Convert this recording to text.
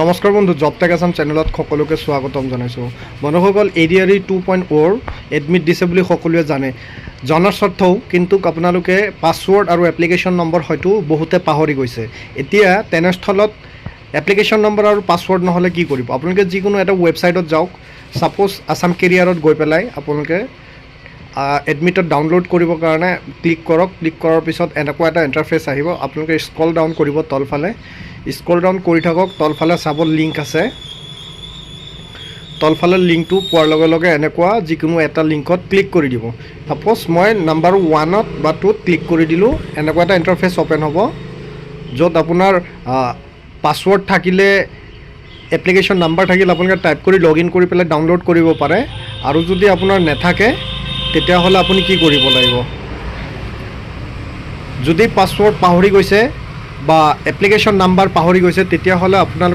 নমস্কাৰ বন্ধু, job tech Assam চেনেলত সকলোকে স্বাগতম জনাইছোঁ। বন্ধুসকল, ADRE 2.0 এডমিট দিছে বুলি সকলোৱে জানে। জনাৰ স্বাৰ্থও কিন্তু আপোনালোকে পাছৱৰ্ড আৰু এপ্লিকেশ্যন নম্বৰ হয়তো বহুতে পাহৰি গৈছে। এতিয়া তেনেস্থলত এপ্লিকেশ্যন নম্বৰ আৰু পাছৱৰ্ড নহ'লে কি কৰিব? আপোনালোকে যিকোনো এটা ৱেবছাইটত যাওক, ছাপ'জ আছাম কেৰিয়াৰত গৈ পেলাই আপোনালোকে এডমিটত ডাউনলোড কৰিবৰ কাৰণে ক্লিক কৰক। ক্লিক কৰাৰ পিছত এনেকুৱা এটা ইণ্টাৰফেচ আহিব। আপোনালোকে স্ক্ৰল ডাউন কৰিব তলফালে, স্ক্ৰল ডাউন কৰি থাকক। তলফালে চাব লিংক আছে। তলফালে লিংকটো পোৱাৰ লগে লগে এনেকুৱা যিকোনো এটা লিংকত ক্লিক কৰি দিব। ছাপ'জ মই নাম্বাৰ 1ত বা 2ত ক্লিক কৰি দিলোঁ। এনেকুৱা এটা ইণ্টাৰফেচ অ'পেন হ'ব, য'ত আপোনাৰ পাছৱৰ্ড থাকিলে, এপ্লিকেশ্যন নাম্বাৰ থাকিলে আপোনালোকে টাইপ কৰি লগ ইন কৰি পেলাই ডাউনলোড কৰিব পাৰে। আৰু যদি আপোনাৰ নাথাকে তেতিয়াহ'লে আপুনি কি কৰিব লাগিব? যদি পাছৱৰ্ড পাহৰি গৈছে বা এপ্লিকেশ্যন নাম্বাৰ পাহৰি গৈছে তেতিয়াহ'লে আপোনালোকে